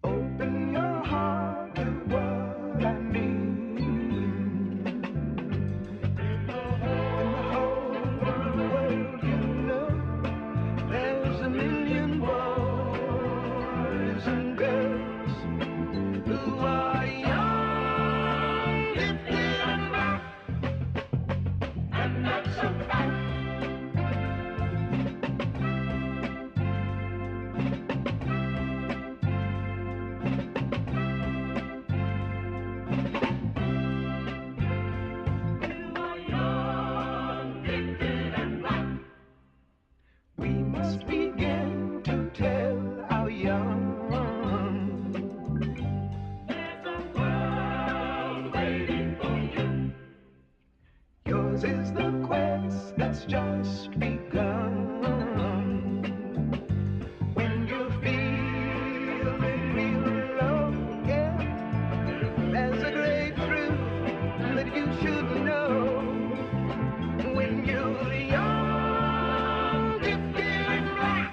Open your heart to what I mean. In the whole world, you know, there's a million boys and girls who are young, gifted, and bright, and that's a fact. We must begin to tell our young. There's a world waiting for you. Yours is the quest that's just begun. When you're feeling real low, yeah, there's a great truth that you should know. When you're young, gifted, and bright,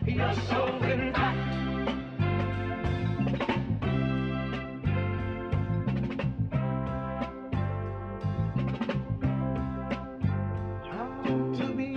you're so intact. How to be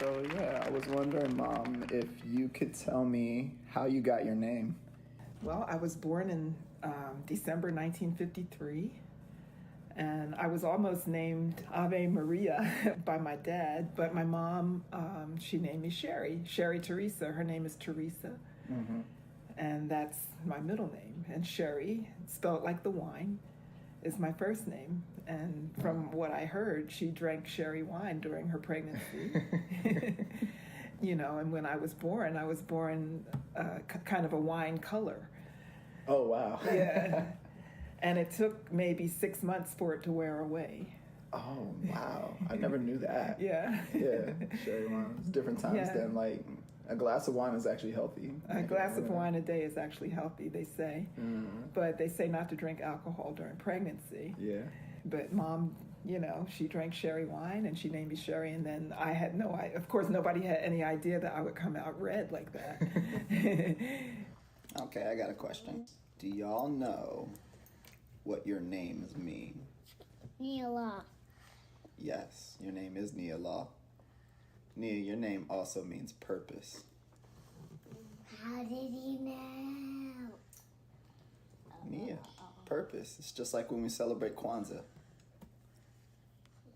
So yeah, I was wondering, Mom, if you could tell me how you got your name. Well, I was born in December 1953, and I was almost named Ave Maria by my dad, but my mom, she named me Sherry Teresa. Her name is Teresa, and that's my middle name. And Sherry, spelled like the wine, is my first name. And from what I heard, she drank sherry wine during her pregnancy. You know, and when I was born kind of a wine color. Oh, wow. Yeah. And it took maybe 6 months for it to wear away. Oh, wow. I never knew that. Yeah. Yeah, sherry wine. It's different times Yeah. than, like, a glass of wine is actually healthy. A glass of wine a day is actually healthy, they say. But they say not to drink alcohol during pregnancy. Yeah. But Mom, you know, she drank sherry wine and she named me Sherry, and then I had of course, nobody had any idea that I would come out red like that. Okay, I got a question. Do y'all know what your names mean? Neela. Yes, your name is Nia Law. Nia, your name also means purpose. How did you know? Nia, purpose. It's just like when we celebrate Kwanzaa.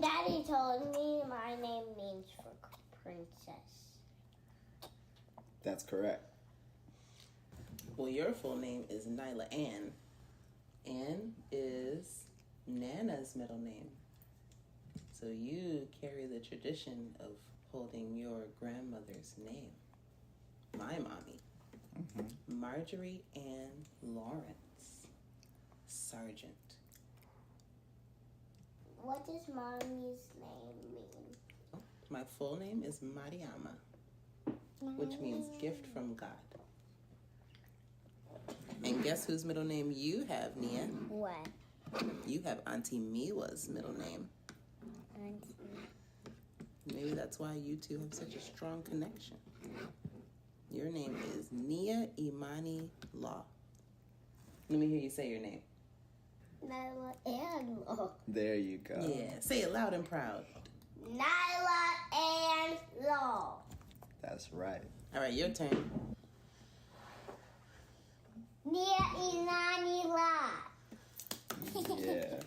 Daddy told me my name means for princess. That's correct. Well, your full name is Nyla Ann. Ann is Nana's middle name. So you carry the tradition of holding your grandmother's name. My mommy, Marjorie Ann Lawrence, Sargent. What does mommy's name mean? My full name is Mariama, which means gift from God. And guess whose middle name you have, Nia? What? You have Auntie Mila's middle name. Maybe that's why you two have such a strong connection. Your name is Nia Imani Law. Let me hear you say your name. Nyla and Law. There you go. Yeah, say it loud and proud. Nyla and Law. That's right. All right, your turn. Nia Inani La. Yeah.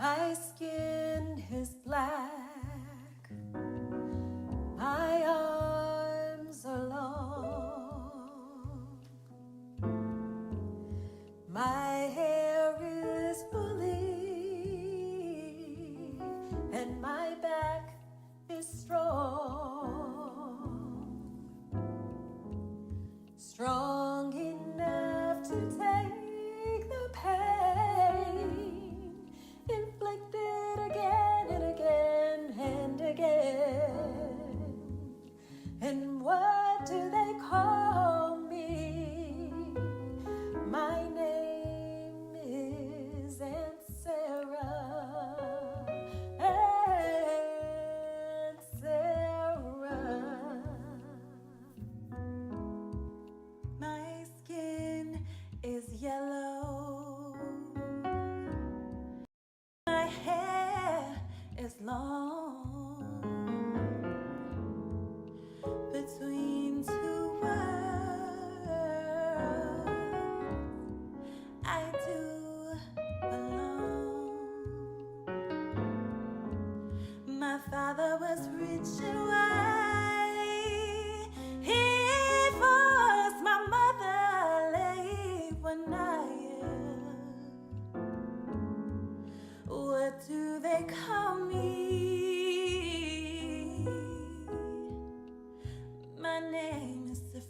My skin is black, my arms are long, my hair is woolly, and my back is strong enough to take the pain inflicted again and again and again. And what do they call me? My name is Aunt Sarah. Aunt Sarah. My skin is yellow. My hair is long. Between two worlds, I do belong. My father was rich and white. He forced my mother late one night. What do they call me? My name is the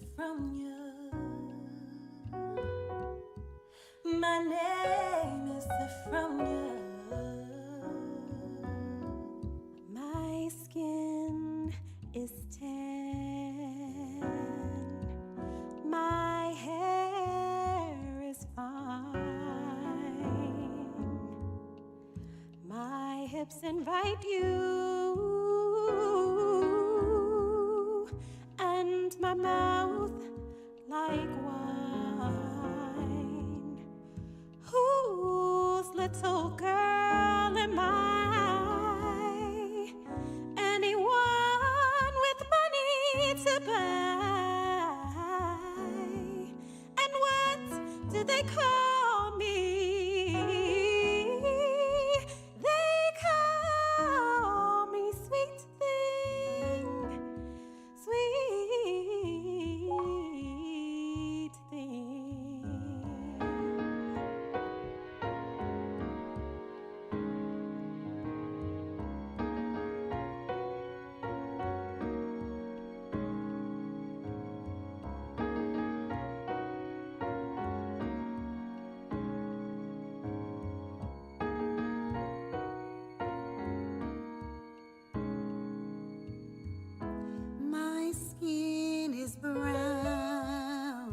lips invite you, and my mouth like wine. Whose little girl am I? Anyone with money to buy? And what do they call me? They call me sweet thing, sweet thing. My skin is brown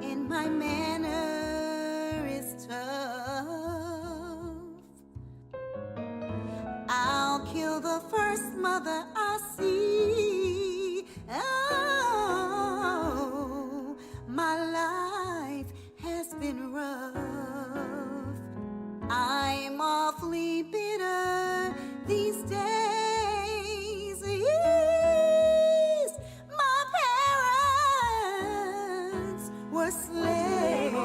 and my manner is tough. I'll kill the first mother I see. Oh, my life has been rough. I'm awfully bitter these days. Yes, my parents were slaves.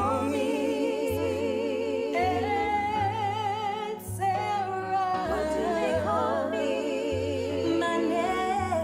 And Sarah, what do they call me? My name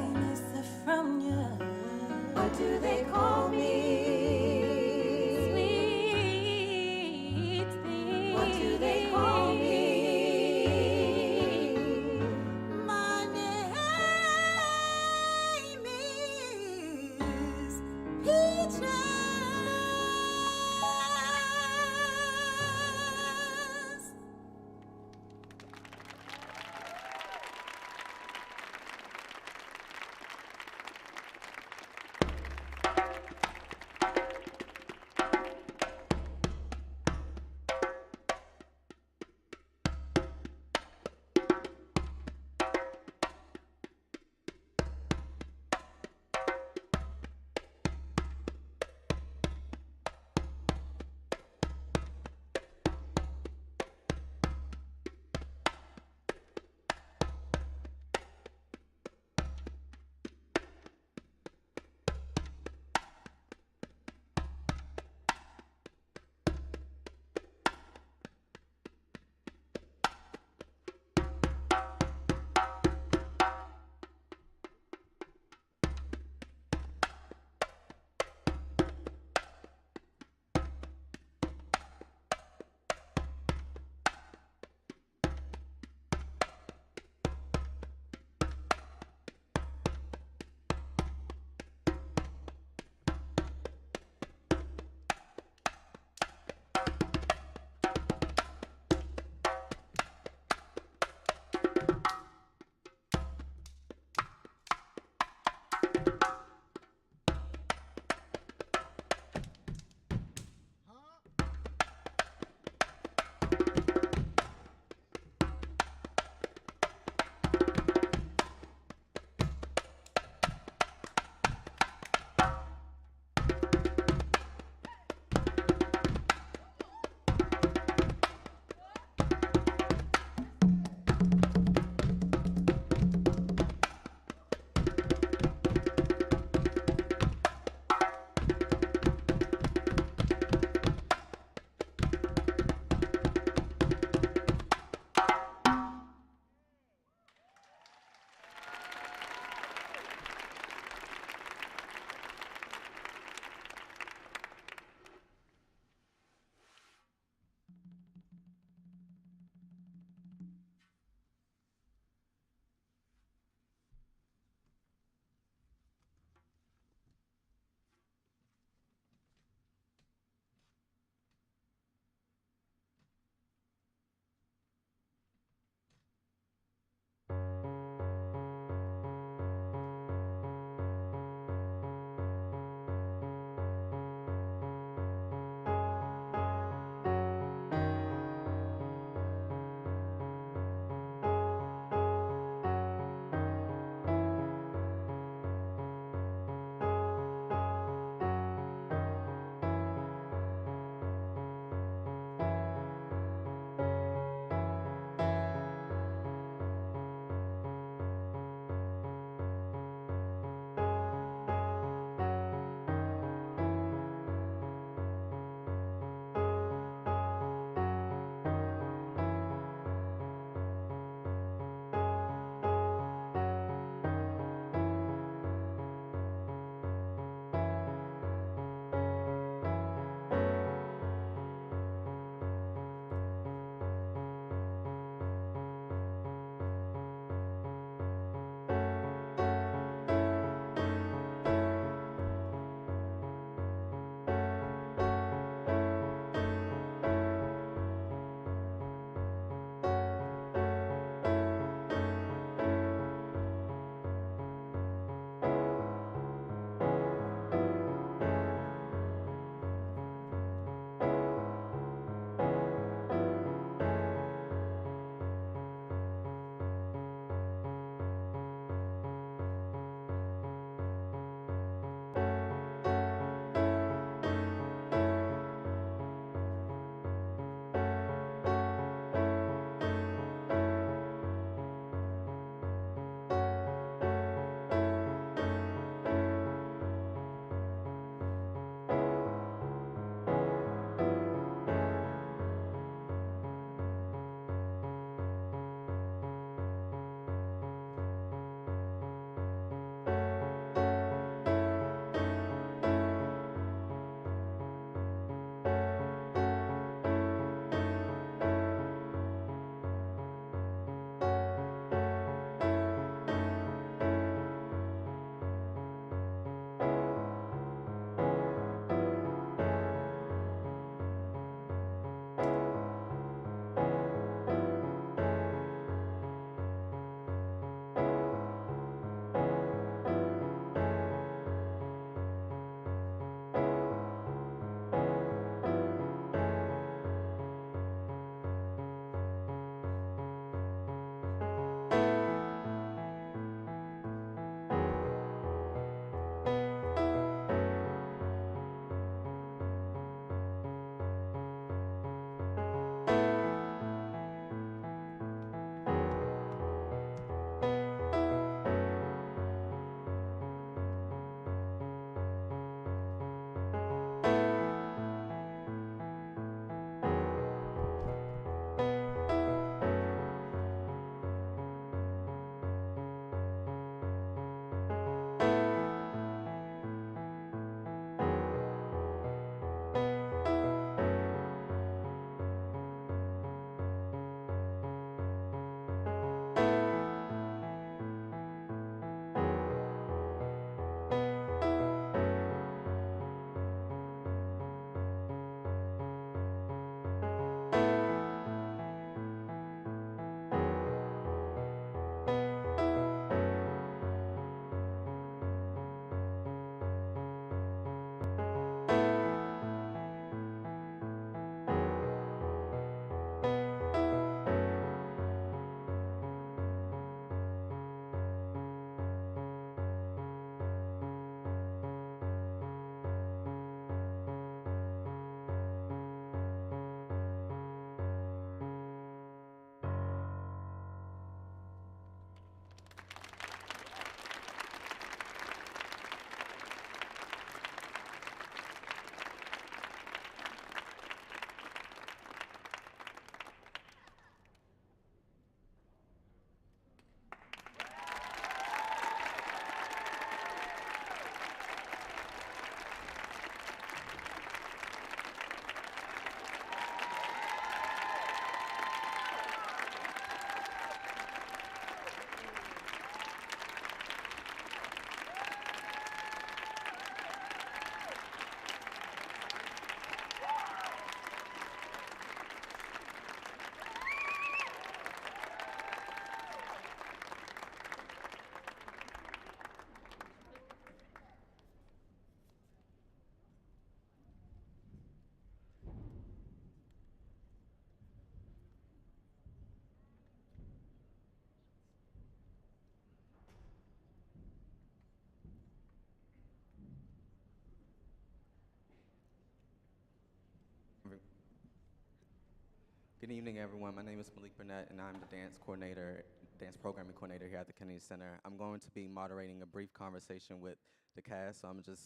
Good evening, everyone. My name is Malik Burnett, and I'm the dance programming coordinator here at the Kennedy Center. I'm going to be moderating a brief conversation with the cast, so I'm just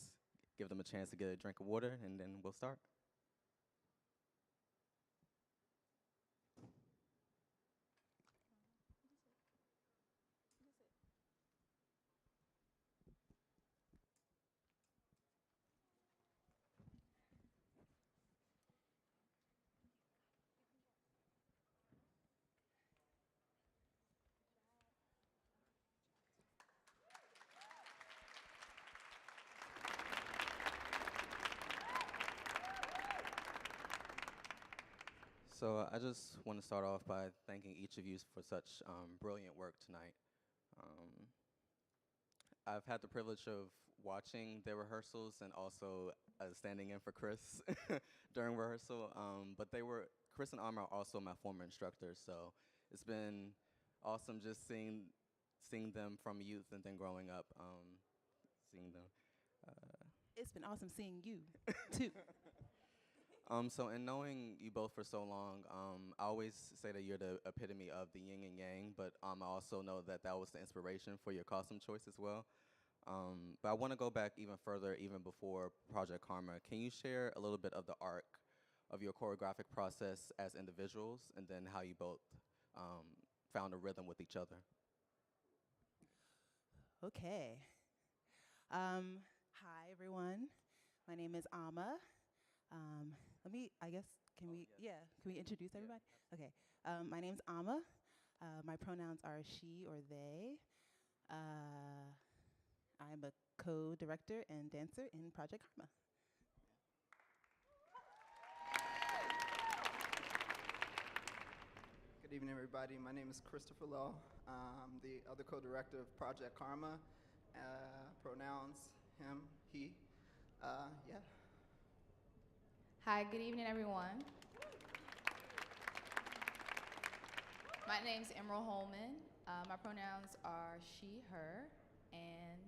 give them a chance to get a drink of water, and then we'll start. So I just want to start off by thanking each of you for such brilliant work tonight. I've had the privilege of watching their rehearsals and also standing in for Chris during rehearsal. But Chris and Amr are also my former instructors, so it's been awesome just seeing them from youth and then growing up, seeing them. It's been awesome seeing you, too. So in knowing you both for so long, I always say that you're the epitome of the yin and yang, but I also know that was the inspiration for your costume choice as well. But I want to go back even further, even before Project Karma. Can you share a little bit of the arc of your choreographic process as individuals, and then how you both found a rhythm with each other? Okay. Hi, everyone. My name is Amma. Can we introduce everybody? Okay. My name's Amma. My pronouns are she or they. I'm a co-director and dancer in Project Karma. Good evening, everybody. My name is Christopher Lowe. I'm the other co-director of Project Karma. Pronouns him, he. Yeah. Hi, good evening, everyone. My name's Emerald Holman. My pronouns are she, her, and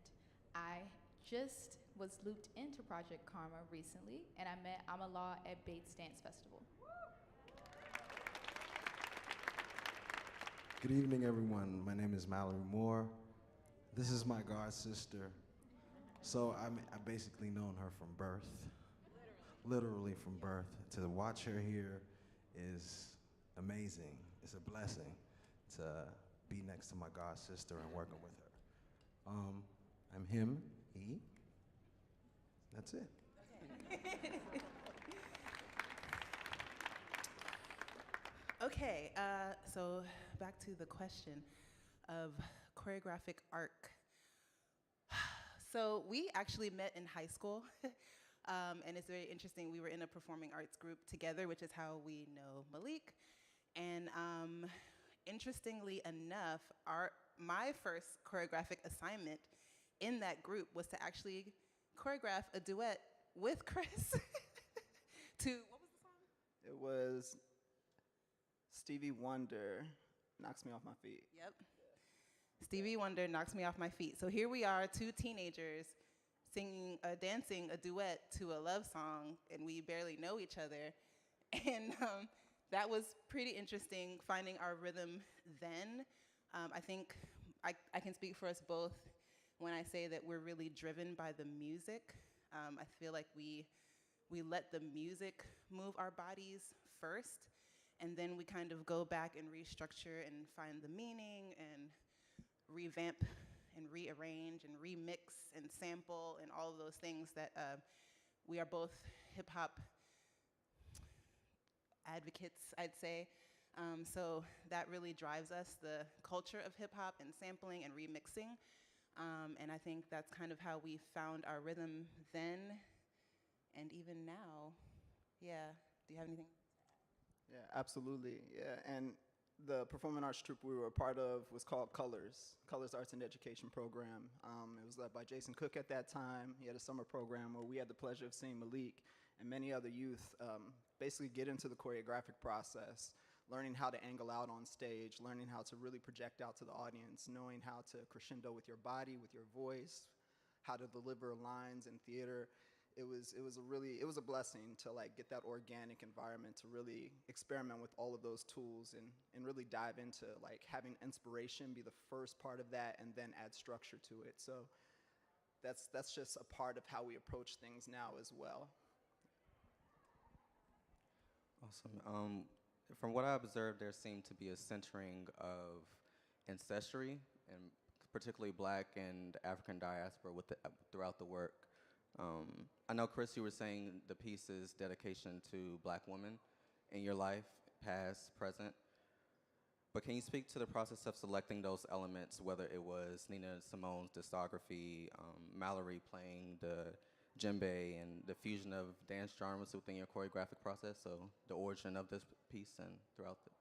I just was looped into Project Karma recently, and I met Amala at Bates Dance Festival. Good evening, everyone. My name is Mallory Moore. This is my god sister. So I basically known her from birth. Literally from birth. To watch her here is amazing. It's a blessing to be next to my god sister and working with her. I'm him, he. That's it. Okay, so back to the question of choreographic arc. So we actually met in high school. And it's very interesting. We were in a performing arts group together, which is how we know Malik. And interestingly enough, my first choreographic assignment in that group was to actually choreograph a duet with Chris to, what was the song? It was Stevie Wonder, Knocks Me Off My Feet. Yep. Stevie Wonder, Knocks Me Off My Feet. So here we are, two teenagers, dancing a duet to a love song, and we barely know each other. And that was pretty interesting, finding our rhythm then. I think I can speak for us both when I say that we're really driven by the music. I feel like we let the music move our bodies first, and then we kind of go back and restructure and find the meaning and revamp and rearrange and remix and sample and all of those things that we are both hip hop advocates, I'd say. So that really drives us, the culture of hip hop and sampling and remixing. And I think that's kind of how we found our rhythm then and even now. Yeah, do you have anything? Yeah, absolutely. Yeah, and the performing arts troupe we were a part of was called Colors Arts and Education Program. It was led by Jason Cook at that time. He had a summer program where we had the pleasure of seeing Malik and many other youth basically get into the choreographic process, learning how to angle out on stage, learning how to really project out to the audience, knowing how to crescendo with your body, with your voice, how to deliver lines in theater. it was a blessing to like get that organic environment to really experiment with all of those tools and really dive into like having inspiration be the first part of that and then add structure to it. So that's just a part of how we approach things now as well. Awesome. From what I observed, there seemed to be a centering of ancestry, and particularly Black and African diaspora throughout the work. I know, Chris, you were saying the piece is dedication to Black women in your life, past, present. But can you speak to the process of selecting those elements, whether it was Nina Simone's discography, Mallory playing the djembe, and the fusion of dance genres within your choreographic process, so the origin of this piece and throughout it?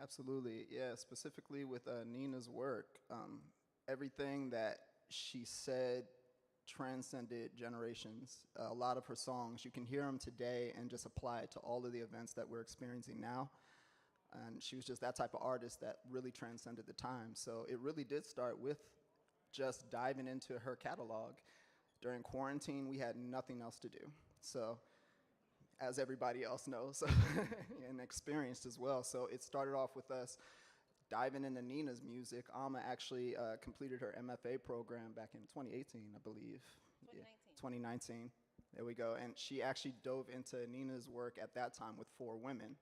Absolutely, yeah. Specifically with Nina's work, everything that she said transcended generations. A lot of her songs, you can hear them today and just apply it to all of the events that we're experiencing now. And she was just that type of artist that really transcended the time. So it really did start with just diving into her catalog. During quarantine, we had nothing else to do. So, as everybody else knows, and experienced as well. So it started off with us diving into Nina's music. Alma actually completed her MFA program back in 2018, I believe. 2019. Yeah, 2019. There we go. And she actually dove into Nina's work at that time with 4 women.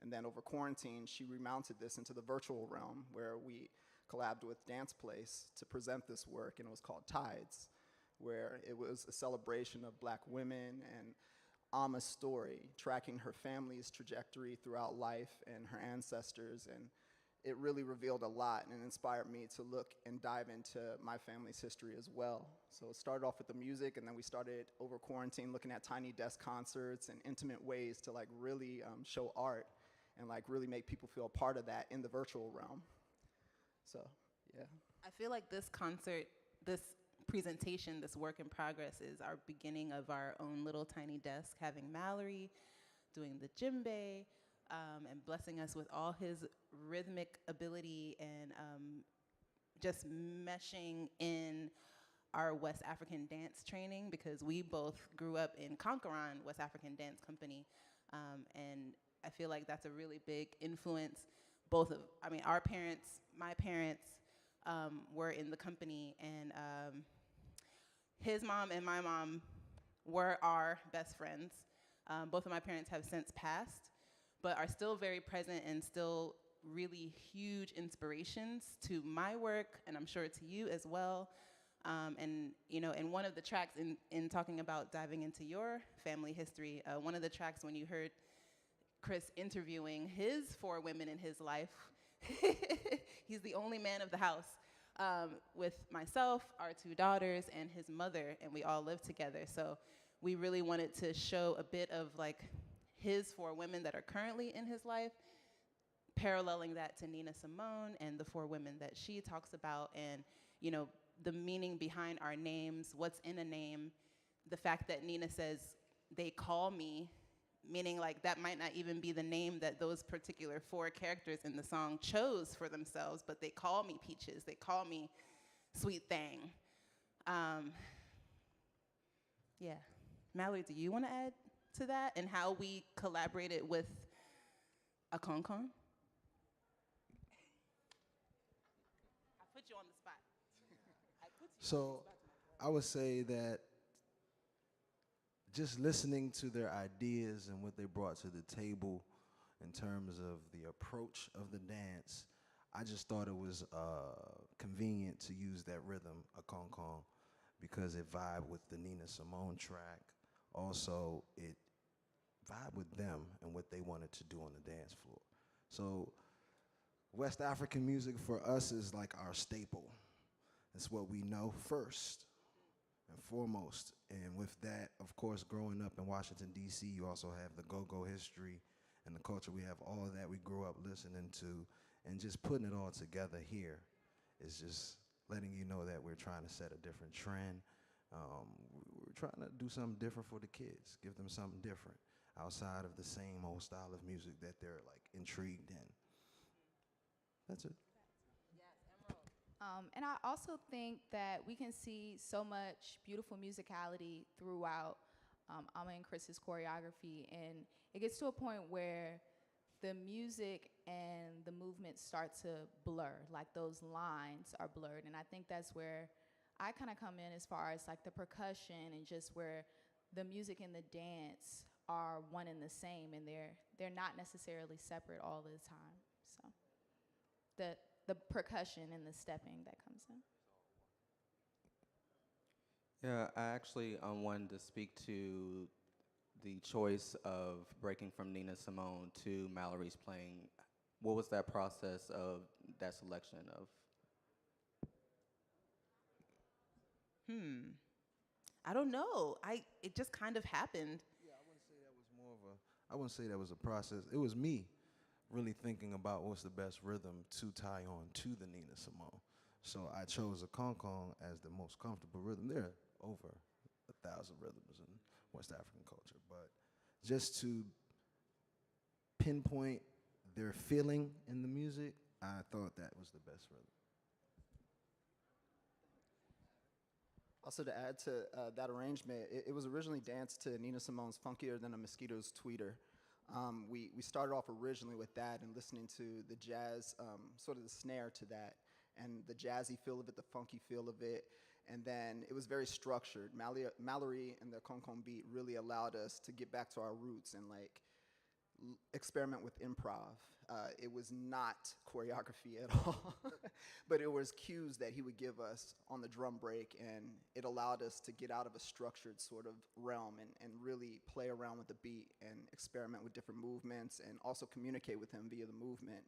And then over quarantine, she remounted this into the virtual realm where we collabed with Dance Place to present this work, and it was called Tides, where it was a celebration of Black women and Alma's story, tracking her family's trajectory throughout life and her ancestors, and it really revealed a lot and inspired me to look and dive into my family's history as well. So it started off with the music, and then we started over quarantine looking at tiny desk concerts and intimate ways to like really show art and like really make people feel a part of that in the virtual realm. So, yeah. I feel like this concert, this presentation, this work in progress is our beginning of our own little tiny desk, having Mallory doing the djembe and blessing us with all his rhythmic ability and just meshing in our West African dance training, because we both grew up in Conqueron West African Dance Company, and I feel like that's a really big influence. Our parents, my parents were in the company, and his mom and my mom were our best friends. Both of my parents have since passed, but are still very present and still really huge inspirations to my work, and I'm sure to you as well. And one of the tracks in talking about diving into your family history, one of the tracks when you heard Chris interviewing his 4 women in his life, he's the only man of the house, with myself, our 2 daughters, and his mother, and we all live together. So we really wanted to show a bit of like his 4 women that are currently in his life, paralleling that to Nina Simone and the 4 women that she talks about, and the meaning behind our names, what's in a name, the fact that Nina says, "they call me," meaning like that might not even be the name that those particular 4 characters in the song chose for themselves, but they call me Peaches, they call me Sweet Thing. Yeah. Mallory, do you want to add to that and how we collaborated with Akonkon? I put you on the spot. So I would say that just listening to their ideas and what they brought to the table in terms of the approach of the dance, I just thought it was convenient to use that rhythm, Akonkon, because it vibed with the Nina Simone track. Also, it vibed with them and what they wanted to do on the dance floor. So West African music for us is like our staple. It's what we know first and foremost. And with that, of course, growing up in Washington, D.C., you also have the go-go history and the culture. We have all of that we grew up listening to, and just putting it all together here is just letting you know that we're trying to set a different trend. We're trying to do something different for the kids, give them something different outside of the same old style of music that they're like intrigued in. That's it. Yes, Emerald. And I also think that we can see so much beautiful musicality throughout Ama and Chris's choreography, and it gets to a point where the music and the movement start to blur, like those lines are blurred, and I think that's where I kind of come in as far as like the percussion and just where the music and the dance are one and the same, and they're not necessarily separate all the time. So the percussion and the stepping that comes in. Yeah, I actually wanted to speak to the choice of breaking from Nina Simone to Mallory's playing. What was that process of that selection of? I don't know. It just kind of happened. Yeah, I wouldn't say that was more of a. I wouldn't say that was a process. It was me really thinking about what's the best rhythm to tie on to the Nina Simone. So I chose a concon as the most comfortable rhythm. There are over 1,000 rhythms in West African culture, but just to pinpoint their feeling in the music, I thought that was the best rhythm. Also, to add to that arrangement, it was originally danced to Nina Simone's Funkier Than a Mosquito's Tweeter. We started off originally with that and listening to the jazz, sort of the snare to that, and the jazzy feel of it, the funky feel of it, and then it was very structured. Mallory and the Concon beat really allowed us to get back to our roots and like experiment with improv. It was not choreography at all, but it was cues that he would give us on the drum break, and it allowed us to get out of a structured sort of realm and really play around with the beat and experiment with different movements and also communicate with him via the movement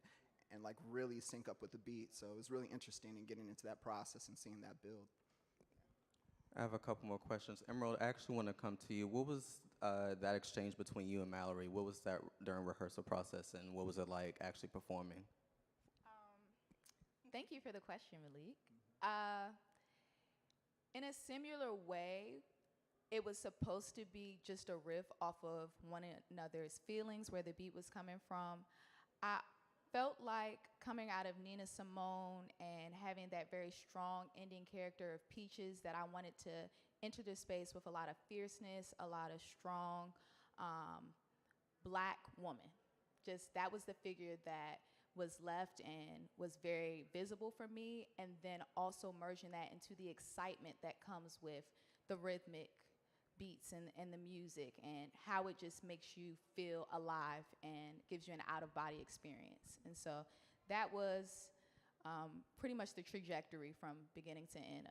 and like really sync up with the beat. So it was really interesting in getting into that process and seeing that build. I have a couple more questions. Emerald, I actually want to come to you. What was that exchange between you and Mallory? What was that during rehearsal process, and what was it like actually performing? Thank you for the question, Malik. In a similar way, it was supposed to be just a riff off of one another's feelings, where the beat was coming from. I felt like coming out of Nina Simone and having that very strong ending character of Peaches, that I wanted to enter the space with a lot of fierceness, a lot of strong black woman. Just that was the figure that was left and was very visible for me, and then also merging that into the excitement that comes with the rhythmic beats and the music, and how it just makes you feel alive and gives you an out-of-body experience. And so that was pretty much the trajectory from beginning to end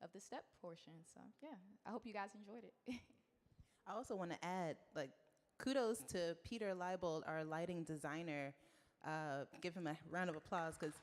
of the step portion. So yeah, I hope you guys enjoyed it. I also want to add, like, kudos to Peter Leibold, our lighting designer. Give him a round of applause, because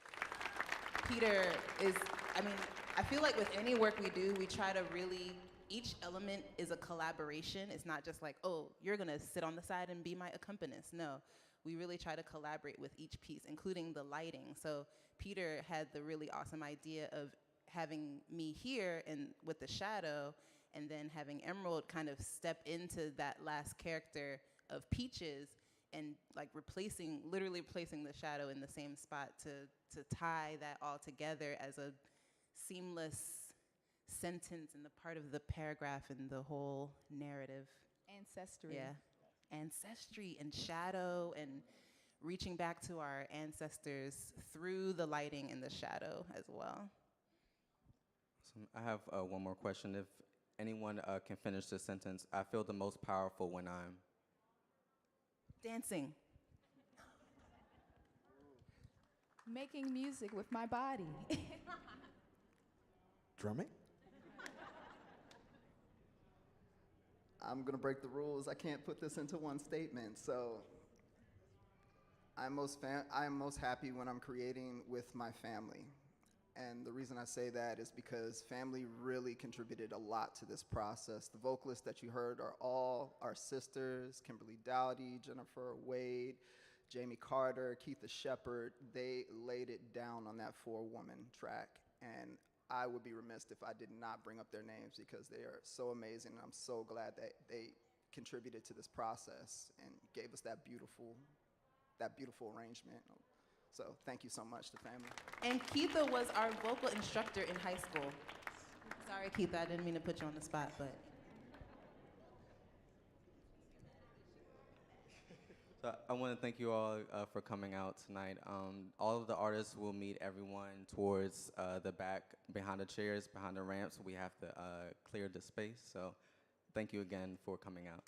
Peter is, I mean, I feel like with any work we do, we try to really, each element is a collaboration. It's not just like, oh, you're gonna sit on the side and be my accompanist. No, we really try to collaborate with each piece, including the lighting. So Peter had the really awesome idea of having me here and with the shadow, and then having Emerald kind of step into that last character of Peaches, and like literally replacing the shadow in the same spot to tie that all together as a seamless sentence in the part of the paragraph and the whole narrative. Ancestry. Yeah, ancestry and shadow and reaching back to our ancestors through the lighting and the shadow as well. So I have one more question. If anyone can finish this sentence, I feel the most powerful when I'm dancing. Making music with my body. Drumming? I'm gonna break the rules. I can't put this into one statement. So I'm most happy when I'm creating with my family. And the reason I say that is because family really contributed a lot to this process. The vocalists that you heard are all our sisters: Kimberly Dowdy, Jennifer Wade, Jamie Carter, Keitha Shepard. They laid it down on that 4-woman track. And I would be remiss if I did not bring up their names, because they are so amazing, and I'm so glad that they contributed to this process and gave us that beautiful arrangement. So thank you so much to family. And Keitha was our vocal instructor in high school. Sorry, Keitha, I didn't mean to put you on the spot, but. So I want to thank you all for coming out tonight. All of the artists will meet everyone towards the back, behind the chairs, behind the ramps. We have to clear the space. So thank you again for coming out.